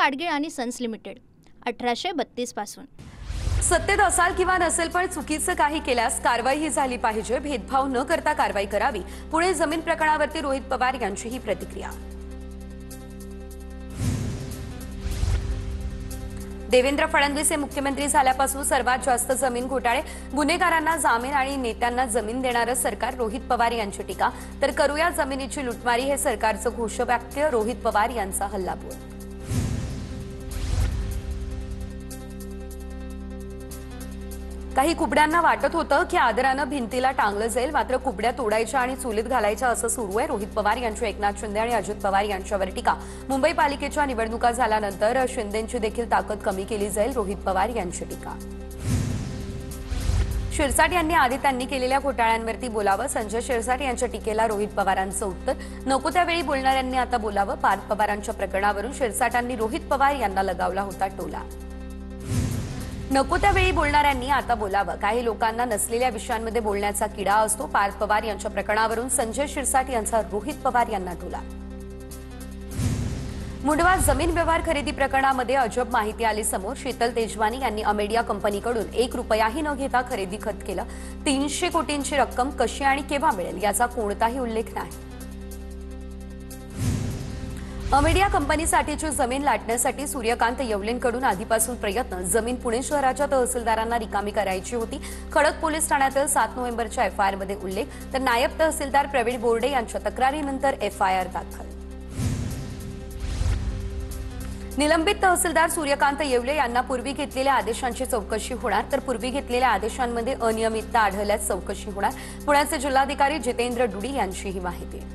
गाडगीळ आणि sons limited 1832 पासून। सत्तेत असाल किंवा नसेल पण चुकीचं काही केल्यास कारवाई ही झाली पाहिजे, भेदभाव न करता कारवाई करावी। पुणे जमीन प्रकरणावरती रोहित पवार यांची ही प्रतिक्रिया। देवेंद्र फडणवीस हे मुख्यमंत्री झाल्यापासून सर्वात जास्त जमीन घोटाळे, गुन्हेगारांना जामीन आणि नेत्यांना जमीन देणारं सरकार, रोहित पवार यांची टीका। तर करूया जमिनीची लुटमारी हे सरकारचं घोषवाक्य, रोहित पवार यांचा हल्लाबोल। काही कुबड्यांना वाटत होतं की आदरानं भिंतीला टांगलं जाईल, मात्र कुबड्या तोडायच्या आणि चुलीत घालायच्या असं सुरू आहे। रोहित पवार यांची एकनाथ शिंदे आणि अजित पवार यांच्यावर टीका। मुंबई पालिकेच्या निवडणुका झाल्यानंतर शिंदेंची देखील ताकद कमी केली जाईल, रोहित पवार यांची टीका। शिरसाट यांनी आधी त्यांनी केलेल्या घोटाळ्यांवरती बोलावं, संजय शिरसाट यांच्या टीकेला रोहित पवारांचं उत्तर। नको त्यावेळी बोलणाऱ्यांनी आता बोलावं, पार्थ पवारांच्या प्रकरणावरून शिरसाटांनी रोहित पवार यांना लगावला होता टोला। नको त्यावेळी बोलणाऱ्यांनी आता बोलावं, काही लोकांना नसलेल्या विषयांमध्ये बोलण्याचा किडा असतो। पार्थ पवार यांच्या प्रकरणावरून संजय शिरसाट यांचा रोहित पवार यांना टोला। मुंडवा जमीन व्यवहार खरेदी प्रकरणामध्ये अजब माहिती आली समोर। शीतल तेजवानी यांनी अमेडिया कंपनीकडून 1 रुपयाही न घेता खरेदी खत केलं। 300 कोटींची रक्कम कशी आणि केव्हा मिळेल याचा कोणताही उल्लेख नाही। अमेडिया कंपनीसाठीची जमीन लाटण्यासाठी सूर्यकांत येवलेंकडून आधीपासून प्रयत्न। जमीन पुणे शहराच्या तहसीलदारांना रिकामी करायची होती। खडक पोलीस ठाण्यातील 7 नोव्हेंबरच्या एफआयआर मध्ये उल्लेख, तर नायब तहसीलदार प्रवीण बोर्डे यांच्या तक्रारीनंतर एफआयआर दाखल। निलंबित तहसीलदार सूर्यकांत येवले यांना पूर्वी घेतलेल्या आदेशांची चौकशी होणार, तर पूर्वी घेतलेल्या आदेशांमध्ये अनियमितता आढळल्यास चौकशी होणार। पुण्याचे जिल्हाधिकारी जितेंद्र डुडी यांची ही माहिती।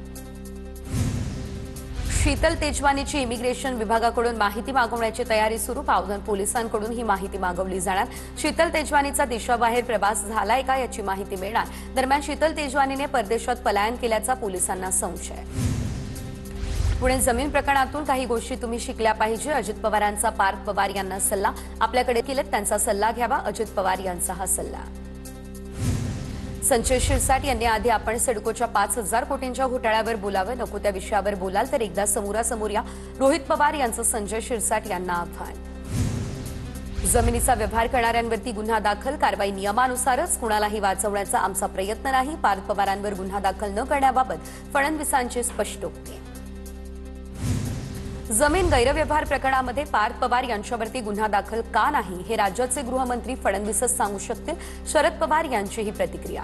शीतल तेजवानीची इमिग्रेशन विभागाकडून माहिती मागवण्याची तयारी सुरू। पावधन पोलिसांकडून ही माहिती मागवली जाणार। शीतल तेजवानीचा देशाबाहेर प्रवास झालाय का याची माहिती मिळणार। दरम्यान शीतल तेजवानीने परदेशात पलायन केल्याचा पोलिसांना संशय। पुणे जमीन प्रकरणातून काही गोष्टी तुम्ही शिकल्या पाहिजे, अजित पवारांचा पार्थ पवार यांना सल्ला। आपल्याकडे केलेत त्यांचा सल्ला घ्यावा, अजित पवार यांचा हा सल्ला। संजय शिरसाट यांनी आधी आपण सिडकोच्या 5000 कोटींच्या घोटाळ्यावर बोलावं, नको त्या विषयावर बोलाल तर एकदा समोरासमोर या, रोहित पवार यांचं संजय शिरसाट यांना आव्हान। जमिनीचा व्यवहार करणाऱ्यांवरती गुन्हा दाखल, कारवाई नियमानुसारच, कुणालाही वाचवण्याचा आमचा प्रयत्न नाही। पार्थ पवारांवर गुन्हा दाखल न करण्याबाबत फडणवीसांची स्पष्टोक्ती। जमीन गैरव्यवहार प्रकरणामध्ये पार्थ पवार यांच्यावरती गुन्हा दाखल का नाही हे राज्याचे गृहमंत्री फडणवीसच सांगू शकतील, शरद पवार यांची ही प्रतिक्रिया।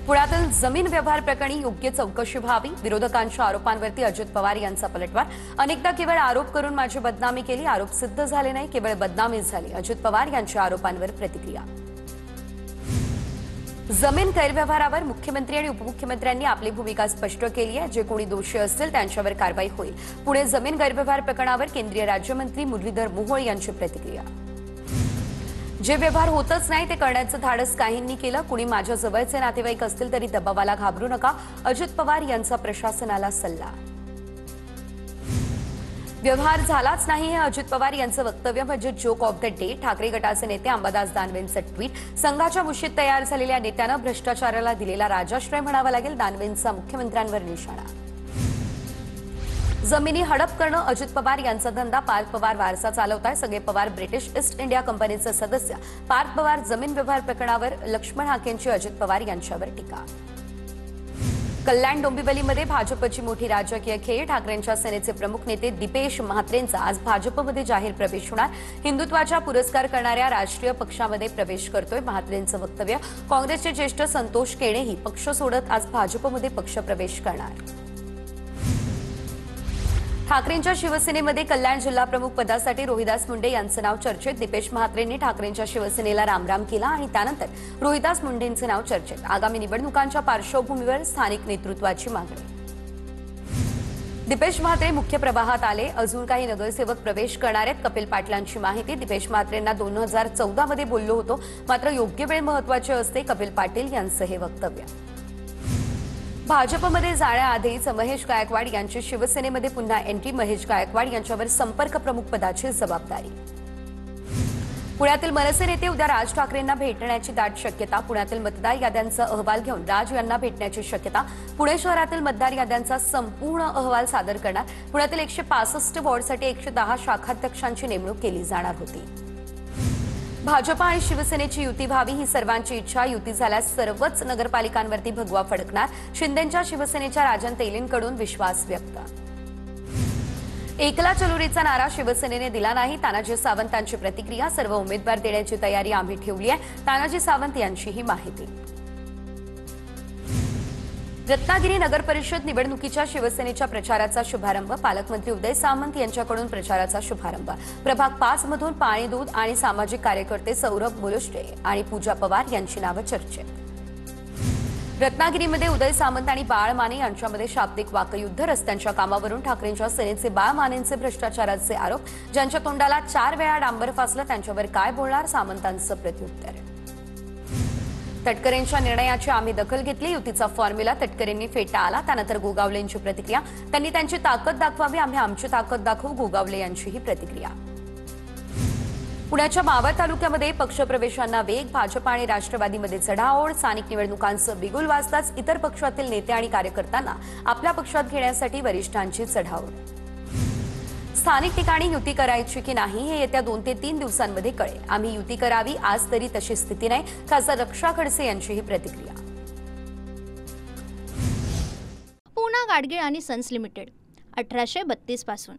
पुण्यातील जमीन व्यवहार प्रकरणी योग्य चौकशी व्हावी, विरोधकांच्या आरोपांवरती अजित पवार यांचा पलटवार। अनेकदा केवळ आरोप करून माझी बदनामी केली, आरोप सिद्ध झाले नाही, केवळ बदनामीच झाली, अजित पवार यांच्या आरोपांवर प्रतिक्रिया। जमीन गैरव्यवहारावर मुख्यमंत्री आणि उपमुख्यमंत्र्यांनी आपली भूमिका स्पष्ट केली आहे। जे कोणी दोषी असतील त्यांच्यावर कारवाई होईल। पुणे जमीन गैरव्यवहार प्रकरणावर केंद्रीय राज्यमंत्री मुरलीधर मोहोळ यांची प्रतिक्रिया। जे व्यवहार होतच नाही ते करण्याचं धाडस काहींनी केलं, कुणी माझ्या जवळचे नातेवाईक असतील तरी दबावाला घाबरू नका, अजित पवार यांचा प्रशासनाला सल्ला। व्यवहार झालाच नाही हे अजित पवार यांचं वक्तव्य म्हणजे joke of the day. Thackeray गटाचे नेते अंबादास दानवेंचं ट्विट। संघाच्या मुशीत तयार झालेल्या नेत्यानं भ्रष्टाचाराला दिलेला राजाश्रय म्हणावा लागेल, दानवेंचा मुख्यमंत्र्यांवर निशाणा। जमिनी हडप करणं अजित पवार यांचा धंदा, पार्थ पवार वारसा चालवताय, सगळे पवार ब्रिटिश ईस्ट इंडिया कंपनीचे सदस्य। पार्थ पवार जमीन व्यवहार प्रकरणावर लक्ष्मण हाकेंची अजित पवार यांच्यावर टीका। कल्याण डोंबिवलीमध्ये भाजपची मोठी राजकीय खेळ, ठाकरेंच्या सेनेचे प्रमुख नेते दीपेश म्हात्रेंचा आज भाजपमध्ये जाहीर प्रवेश होणार। हिंदुत्वाचा पुरस्कार करणाऱ्या राष्ट्रीय पक्षामध्ये प्रवेश करतोय म्हात्रेंचं वक्तव्य। काँग्रेसचे ज्येष्ठ संतोष केणेही पक्ष सोडत आज भाजपमध्ये पक्षप्रवेश करणार। ठाकरेंच्या शिवसेनेमध्ये कल्याण जिल्हाप्रमुख पदासाठी रोहिदास मुंडे यांचं नाव चर्चेत। दीपेश म्हात्रेंनी ठाकरेंच्या शिवसेनेला रामराम केला आणि त्यानंतर रोहिदास मुंडेंचं नाव चर्चेत। आगामी निवडणुकांच्या पार्श्वभूमीवर स्थानिक नेतृत्वाची मागणी। दीपेश म्हात्रे मुख्य प्रवाहात आले, अजून काही नगरसेवक प्रवेश करणार आहेत, कपिल पाटलांची माहिती। दीपेश म्हात्रेंना 2014 मध्ये बोललो होतो, मात्र योग्य वेळ महत्त्वाची असते, कपिल पाटील यांचं हे वक्तव्य। भाजपमध्ये जाण्याआधीच महेश गायकवाड यांची शिवसेनेमध्ये पुन्हा एंट्री, महेश गायकवाड यांच्यावर संपर्क प्रमुख पदाची जबाबदारी। पुण्यातील मनसे नेते उद्या राज ठाकरेंना भेटण्याची दाट शक्यता. पुण्यातील मतदार याद्यांचा अहवाल घेऊन राज यांना भेटण्याची शक्यता. पुणे शहरातील मतदार याद्यांचा संपूर्ण अहवाल सादर करणार. पुण्यातील 165 वॉर्डसाठी 110 शाखाध्यक्षांची नेमणूक केली जाणार होती. भाजपा आणि शिवसेनेची युती व्हावी ही सर्वांची इच्छा. युती झाल्यास सर्वच नगरपालिकांवरती भगवा फडकणार. शिंदेंच्या शिवसेनेच्या राजन तेलींकडून विश्वास व्यक्त. एकला चलोरीचा नारा शिवसेनेने दिला नाही. तानाजी सावंतांची प्रतिक्रिया. सर्व उमेदवार देण्याची तयारी आम्ही ठेवली आहे. तानाजी सावंत यांची ही माहिती. रत्नागिरी नगर परिषद निवडणुकीच्या शिवसेनेच्या प्रचाराचा शुभारंभ. पालकमंत्री उदय सामंत यांच्याकडून प्रचाराचा शुभारंभ. प्रभाग 5 मधून पाणी दूध आणि सामाजिक कार्यकर्ते सौरभ मुलुष्टे आणि पूजा पवार यांची नावं चर्चेत. रत्नागिरीमध्ये उदय सामंत आणि बाळ माने यांच्यामध्ये शाब्दिक वाकयुद्ध. रस्त्यांच्या कामावरून ठाकरेंच्या सेनेचे बाळ मानेंचे भ्रष्टाचाराचे आरोप. ज्यांच्या तोंडाला 4 वेळा डांबर फासलं त्यांच्यावर काय बोलणार, सामंतांचं प्रत्युत्तर. तटकरेंच्या निर्णयाची आम्ही दखल घेतली. युतीचा फॉर्म्युला तटकरेंनी फेटा आला. त्यानंतर गोगावलेंची प्रतिक्रिया. त्यांनी त्यांची ताकद दाखवावी, आम्ही आमची ताकद दाखवू. गोगावले यांची ही प्रतिक्रिया. पुण्याच्या मावळ तालुक्यामध्ये पक्षप्रवेशांना वेग. भाजपा आणि राष्ट्रवादीमध्ये चढाओढ. स्थानिक निवडणुकांचं बिगुल वाजताच इतर पक्षातील नेते आणि कार्यकर्त्यांना आपल्या पक्षात घेण्यासाठी वरिष्ठांची चढाओढ. स्थानिक ठिकाणी युती करायची की नाही हे येत्या 2 ते 3 दिवसांमध्ये कळेल. आम्ही युती करावी, आज तरी तशी स्थिती नाही. खासदार रक्षा खडसे यांची ही प्रतिक्रिया. पूना गाडगीळ आणि सन्स लिमिटेड 1832 पासून